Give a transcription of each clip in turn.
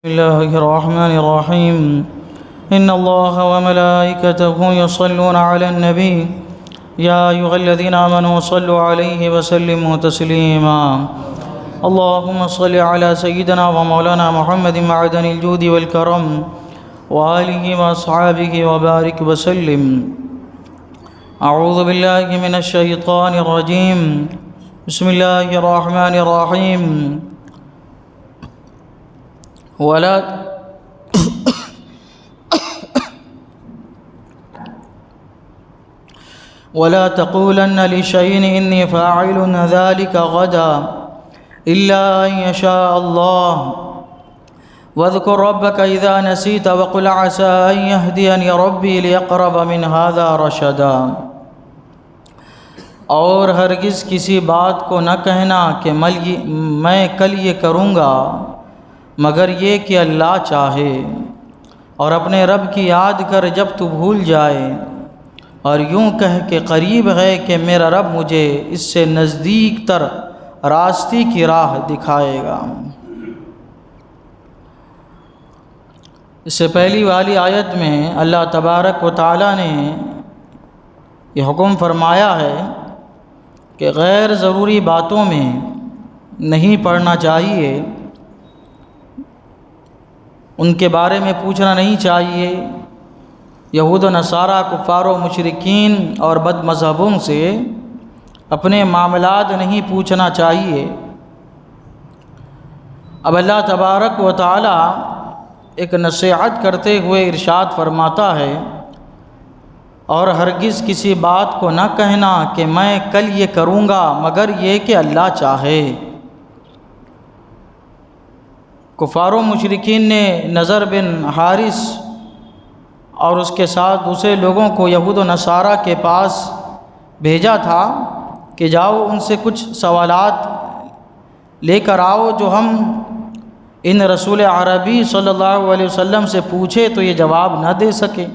بسم الله الرحمن الرحيم إن الله وملائكته يصلون على النبي يا أيها الذين آمنوا صلوا عليه وسلموا تسليما اللهم صل على سيدنا ومولانا محمد معدن الجود والكرم وآله وأصحابه وبارك وسلم. أعوذ بالله من الشيطان الرجيم. بسم الله الرحمن الرحيم. ولا تقولن لشيء إني فاعل ذلك غدا إلا أن يشاء الله واذكر ربك إذا نسيت وقل عسى أن يهديني ربي لأقرب من هذا رشدا. اور ہرگز کسی بات کو نہ کہنا کہ میں کل یہ کروں گا مگر یہ کہ اللہ چاہے، اور اپنے رب کی یاد کر جب تو بھول جائے، اور یوں کہہ کہ قریب ہے کہ میرا رب مجھے اس سے نزدیک تر راستے کی راہ دکھائے گا. اس سے پہلی والی آیت میں اللہ تبارک و تعالی نے یہ حکم فرمایا ہے کہ غیر ضروری باتوں میں نہیں پڑھنا چاہیے، ان کے بارے میں پوچھنا نہیں چاہیے. یہود و نصارہ، کفار و مشرکین اور بد مذہبوں سے اپنے معاملات نہیں پوچھنا چاہیے. اب اللہ تبارک و تعالی ایک نصیحت کرتے ہوئے ارشاد فرماتا ہے، اور ہرگز کسی بات کو نہ کہنا کہ میں کل یہ کروں گا مگر یہ کہ اللہ چاہے. کفار و مشرکین نے نضر بن حارث اور اس کے ساتھ دوسرے لوگوں کو یہود و نصارہ کے پاس بھیجا تھا کہ جاؤ ان سے کچھ سوالات لے کر آؤ جو ہم ان رسول عربی صلی اللہ علیہ وسلم سے پوچھے تو یہ جواب نہ دے سکے.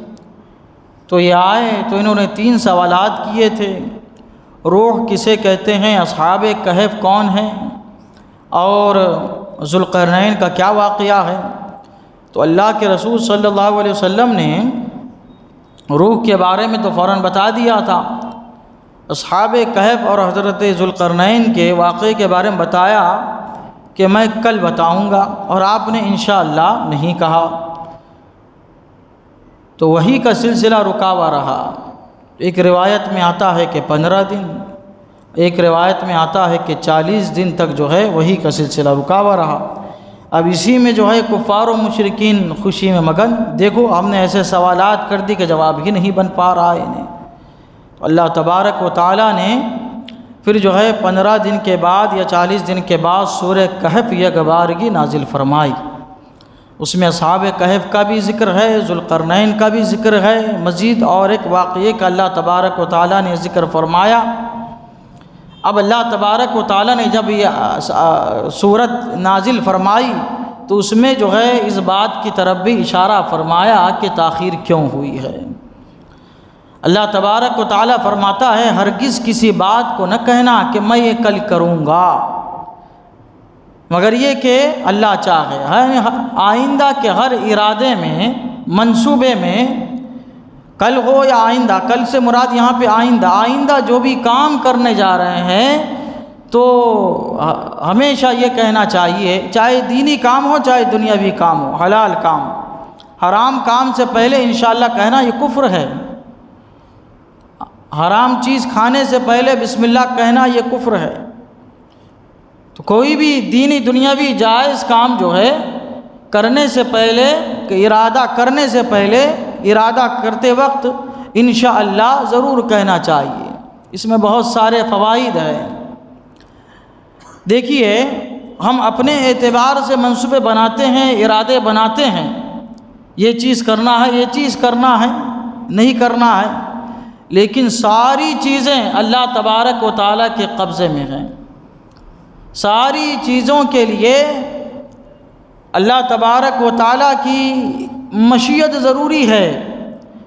تو یہ آئے تو انہوں نے 3 سوالات کیے تھے. روح کسے کہتے ہیں، اصحاب کہف کون ہیں، اور ذوالقرنین کا کیا واقعہ ہے. تو اللہ کے رسول صلی اللہ علیہ وسلم نے روح کے بارے میں تو فوراً بتا دیا تھا. اصحاب کہف اور حضرت ذوالقرنین کے واقعے کے بارے میں بتایا کہ میں کل بتاؤں گا، اور آپ نے انشاءاللہ نہیں کہا. تو وحی کا سلسلہ رکا ہوا رہا. ایک روایت میں آتا ہے کہ 15 دن، ایک روایت میں آتا ہے کہ 40 دن تک جو ہے وحی کا سلسلہ رکا ہوا رہا. اب اسی میں جو ہے کفار و مشرکین خوشی میں مگن، دیکھو ہم نے ایسے سوالات کر دی کہ جواب ہی نہیں بن پا رہا ہے انہیں. تو اللہ تبارک و تعالیٰ نے پھر جو ہے 15 دن کے بعد یا 40 دن کے بعد سورہ کہف یکبارگی نازل فرمائی. اس میں اصحاب کہف کا بھی ذکر ہے، ذوالقرنین کا بھی ذکر ہے، مزید اور ایک واقعے کا اللہ تبارک و تعالیٰ نے ذکر فرمایا. اب اللہ تبارک و تعالیٰ نے جب یہ سورت نازل فرمائی تو اس میں جو ہے اس بات کی طرف بھی اشارہ فرمایا کہ تاخیر کیوں ہوئی ہے. اللہ تبارک و تعالیٰ فرماتا ہے ہرگز کسی بات کو نہ کہنا کہ میں یہ کل کروں گا مگر یہ کہ اللہ چاہے. آئندہ کے ہر ارادے میں، منصوبے میں، کل ہو یا آئندہ، کل سے مراد یہاں پہ آئندہ جو بھی کام کرنے جا رہے ہیں تو ہمیشہ یہ کہنا چاہیے، چاہے دینی کام ہو چاہے دنیاوی کام ہو، حلال کام، حرام کام سے پہلے انشاءاللہ کہنا یہ کفر ہے. حرام چیز کھانے سے پہلے بسم اللہ کہنا یہ کفر ہے. تو کوئی بھی دینی دنیاوی جائز کام جو ہے کرنے سے پہلے، ارادہ کرنے سے پہلے، ارادہ کرتے وقت انشاءاللہ ضرور کہنا چاہیے. اس میں بہت سارے فوائد ہیں. دیکھیے ہم اپنے اعتبار سے منصوبے بناتے ہیں، ارادے بناتے ہیں، یہ چیز کرنا ہے، یہ چیز کرنا ہے، نہیں کرنا ہے، لیکن ساری چیزیں اللہ تبارک و تعالیٰ کے قبضے میں ہیں. ساری چیزوں کے لیے اللہ تبارک و تعالیٰ کی مشیت ضروری ہے.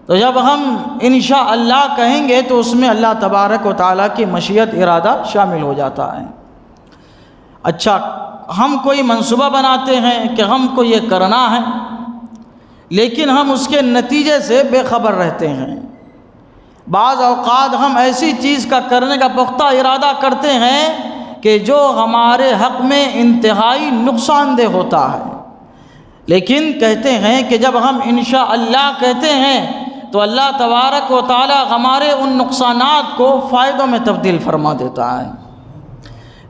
تو جب ہم انشاءاللہ کہیں گے تو اس میں اللہ تبارک و تعالیٰ کی مشیت، ارادہ شامل ہو جاتا ہے. اچھا ہم کوئی منصوبہ بناتے ہیں کہ ہم کو یہ کرنا ہے، لیکن ہم اس کے نتیجے سے بے خبر رہتے ہیں۔ بعض اوقات ہم ایسی چیز کا کرنے کا پختہ ارادہ کرتے ہیں کہ جو ہمارے حق میں انتہائی نقصان دہ ہوتا ہے، لیکن کہتے ہیں کہ جب ہم انشاءاللہ کہتے ہیں تو اللہ تبارک و تعالی ہمارے ان نقصانات کو فائدوں میں تبدیل فرما دیتا ہے۔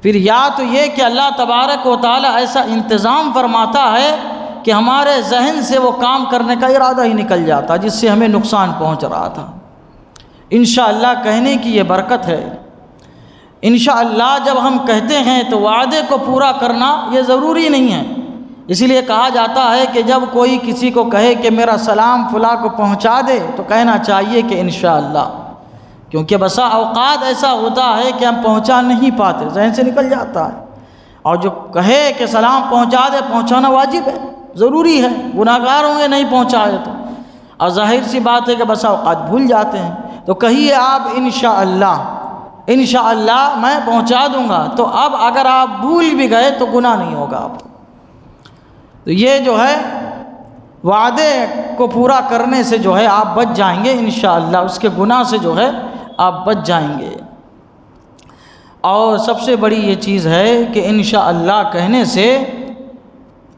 پھر یا تو یہ کہ اللہ تبارک و تعالی ایسا انتظام فرماتا ہے کہ ہمارے ذہن سے وہ کام کرنے کا ارادہ ہی نکل جاتا جس سے ہمیں نقصان پہنچ رہا تھا۔ انشاءاللہ کہنے کی یہ برکت ہے۔ انشاءاللہ جب ہم کہتے ہیں تو وعدے کو پورا کرنا یہ ضروری نہیں ہے، اسی لیے کہا جاتا ہے کہ جب کوئی کسی کو کہے کہ میرا سلام فلاں کو پہنچا دے تو کہنا چاہیے کہ انشاءاللہ، کیونکہ بسا اوقات ایسا ہوتا ہے کہ ہم پہنچا نہیں پاتے، ذہن سے نکل جاتا ہے، اور جو کہے کہ سلام پہنچا دے، پہنچانا واجب ہے، ضروری ہے، گناہ گار ہوں گے نہیں پہنچائے تو، اور ظاہر سی بات ہے کہ بسا اوقات بھول جاتے ہیں، تو کہیے آپ انشاءاللہ، انشاءاللہ میں پہنچا دوں گا، تو اب اگر آپ بھول بھی گئے تو گناہ نہیں ہوگا آپ کو۔ تو یہ جو ہے وعدے کو پورا کرنے سے جو ہے آپ بچ جائیں گے انشاءاللہ، اس کے گناہ سے جو ہے آپ بچ جائیں گے۔ اور سب سے بڑی یہ چیز ہے کہ انشاءاللہ کہنے سے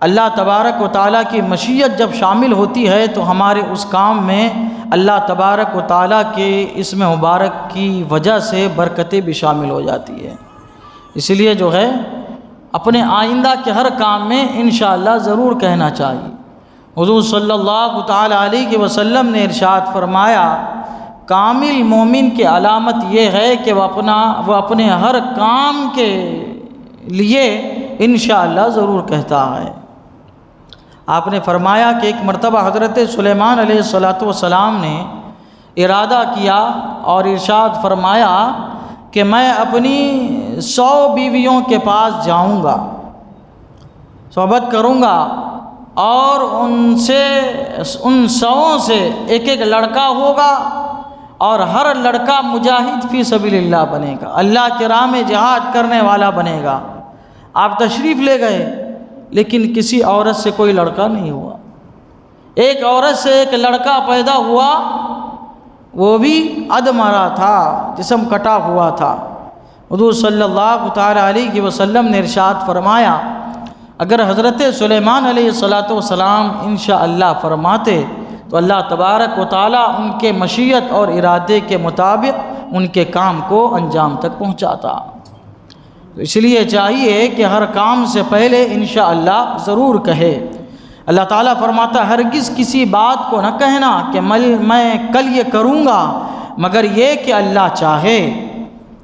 اللہ تبارک و تعالیٰ کی مشیت جب شامل ہوتی ہے تو ہمارے اس کام میں اللہ تبارک و تعالیٰ کے اسم مبارک کی وجہ سے برکتیں بھی شامل ہو جاتی ہے۔ اس لیے جو ہے اپنے آئندہ کے ہر کام میں انشاءاللہ ضرور کہنا چاہیے۔ حضور صلی اللہ تعالیٰ علیہ وسلم نے ارشاد فرمایا، کامل مومن کی علامت یہ ہے کہ وہ اپنے ہر کام کے لیے انشاءاللہ ضرور کہتا ہے۔ آپ نے فرمایا کہ ایک مرتبہ حضرت سلیمان علیہ السلام نے ارادہ کیا اور ارشاد فرمایا کہ میں اپنی 100 بیویوں کے پاس جاؤں گا، صحبت کروں گا، اور ان 100 سے ایک ایک لڑکا ہوگا، اور ہر لڑکا مجاہد فی سبیل اللہ بنے گا، اللہ کی راہ میں جہاد کرنے والا بنے گا۔ آپ تشریف لے گئے، لیکن کسی عورت سے کوئی لڑکا نہیں ہوا۔ ایک عورت سے ایک لڑکا پیدا ہوا، وہ بھی ادمرا تھا، جسم کٹا ہوا تھا۔ حضور صلی اللہ تعالی علیہ وسلم نے ارشاد فرمایا، اگر حضرت سلیمان علیہ السلام انشاءاللہ فرماتے تو اللہ تبارک و تعالیٰ ان کے مشیت اور ارادے کے مطابق ان کے کام کو انجام تک پہنچاتا۔ تو اس لیے چاہیے کہ ہر کام سے پہلے انشاءاللہ ضرور کہے۔ اللہ تعالیٰ فرماتا، ہرگز کسی بات کو نہ کہنا کہ میں کل یہ کروں گا مگر یہ کہ اللہ چاہے۔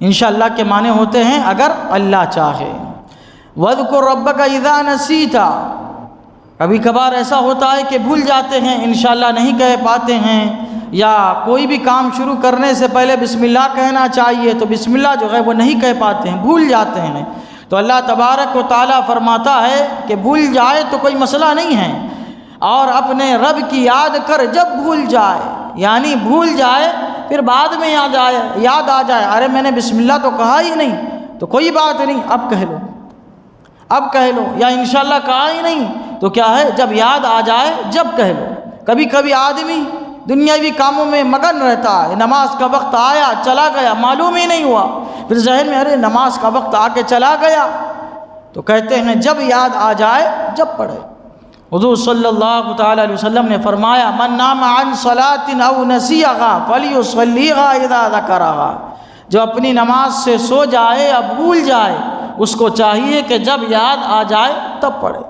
انشاءاللہ کے معنی ہوتے ہیں اگر اللہ چاہے۔ وَاذْكُرْ رَبَّكَ إِذَا نَسِيتَ، کبھی کبھار ایسا ہوتا ہے کہ بھول جاتے ہیں، انشاءاللہ نہیں کہہ پاتے ہیں، یا کوئی بھی کام شروع کرنے سے پہلے بسم اللہ کہنا چاہیے تو بسم اللہ جو ہے وہ نہیں کہہ پاتے ہیں، بھول جاتے ہیں۔ تو اللہ تبارک و تعالیٰ فرماتا ہے کہ بھول جائے تو کوئی مسئلہ نہیں ہے، اور اپنے رب کی یاد کر جب بھول جائے، یعنی بھول جائے پھر بعد میں یاد آ جائے، ارے میں نے بسم اللہ تو کہا ہی نہیں، تو کوئی بات نہیں، اب کہہ لو، اب کہہ لو، یا انشاءاللہ کہا ہی نہیں تو کیا ہے، جب یاد آ جائے جب کہہ لو۔ کبھی کبھی آدمی دنیاوی کاموں میں مگن رہتا ہے، نماز کا وقت آیا چلا گیا، معلوم ہی نہیں ہوا، پھر ذہن میں ارے نماز کا وقت آ کے چلا گیا، تو کہتے ہیں جب یاد آ جائے جب پڑھے۔ حضور صلی اللہ تعالی علیہ وسلم نے فرمایا، من نام عن صلاۃ او نسیھا فلیصلیھا اذا ذکرھا، جو اپنی نماز سے سو جائے یا بھول جائے اس کو چاہیے کہ جب یاد آ جائے تب پڑھے،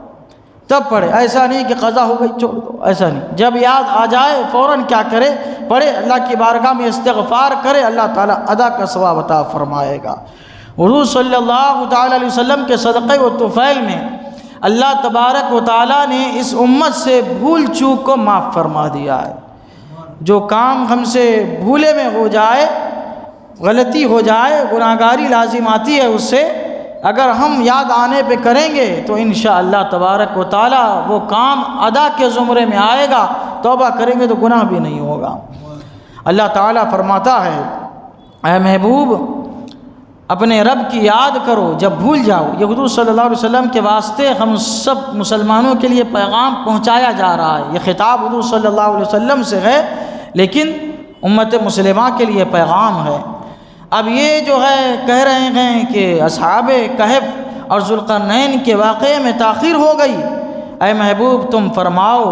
تب پڑھے۔ ایسا نہیں کہ قضا ہو گئی چھوڑ دو، ایسا نہیں، جب یاد آ جائے فوراً کیا کرے، پڑھے، اللہ کی بارگاہ میں استغفار کرے، اللہ تعالیٰ ادا کا ثواب عطا فرمائے گا۔ حضور صلی اللہ تعالی علیہ وسلم کے صدقے و طفیل میں اللہ تبارک و تعالیٰ نے اس امت سے بھول چوک کو معاف فرما دیا ہے۔ جو کام ہم سے بھولے میں ہو جائے، غلطی ہو جائے، گناہ گاری لازم آتی ہے اس سے، اگر ہم یاد آنے پہ کریں گے تو انشاءاللہ تبارک و تعالیٰ وہ کام ادا کے زمرے میں آئے گا، توبہ کریں گے تو گناہ بھی نہیں ہوگا۔ اللہ تعالیٰ فرماتا ہے، اے محبوب اپنے رب کی یاد کرو جب بھول جاؤ۔ یہ حضور صلی اللہ علیہ وسلم کے واسطے ہم سب مسلمانوں کے لیے پیغام پہنچایا جا رہا ہے۔ یہ خطاب حضور صلی اللہ علیہ وسلم سے ہے، لیکن امت مسلمہ کے لیے پیغام ہے۔ اب یہ جو ہے کہہ رہے ہیں کہ اصحاب کہف اور ذوالقرنین کے واقعے میں تاخیر ہو گئی، اے محبوب تم فرماؤ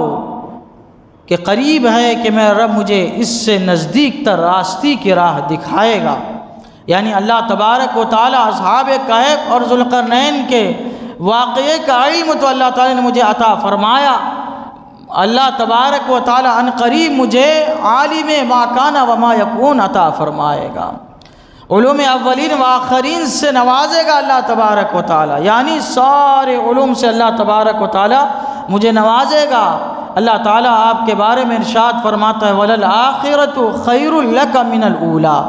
کہ قریب ہے کہ میرا رب مجھے اس سے نزدیک تر راستی کی راہ دکھائے گا۔ یعنی اللہ تبارک و تعالیٰ اصحاب کہف اور ذوالقرنین کے واقعے کا علم تو اللہ تعالیٰ نے مجھے عطا فرمایا۔ اللہ تبارک و تعالیٰ ان قریب مجھے عالم ما کان و ما یکون عطا فرمائے گا، علوم اولین و آخرین سے نوازے گا اللہ تبارک و تعالیٰ، یعنی سارے علوم سے اللہ تبارک و تعالیٰ مجھے نوازے گا۔ اللہ تعالیٰ آپ کے بارے میں ارشاد فرماتا ہے وَلَلْآخِرَةُ خَيْرٌ لَكَ مِنَ الْأُولَىٰ،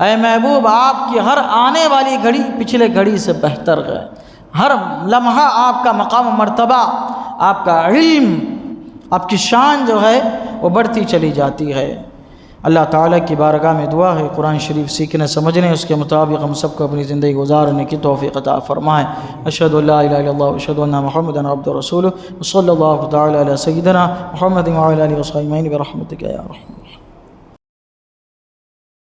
اے محبوب آپ کی ہر آنے والی گھڑی پچھلے گھڑی سے بہتر ہے۔ ہر لمحہ آپ کا مقام و مرتبہ، آپ کا علم، آپ کی شان جو ہے وہ بڑھتی چلی جاتی ہے۔ اللہ تعالیٰ کی بارگاہ میں دعا ہے قرآن شریف سیکھنے سمجھنے اس کے مطابق ہم سب کو اپنی زندگی گزارنے کی توفیق عطا فرمائے۔ اشہد ان لا الہ الا اللہ واشہد ان محمدا عبدہ ورسولہ، صلی اللہ تعالی علی سیدنا محمد وعلی آلہ وصحبہ اجمعین برحمتک یا ارحم۔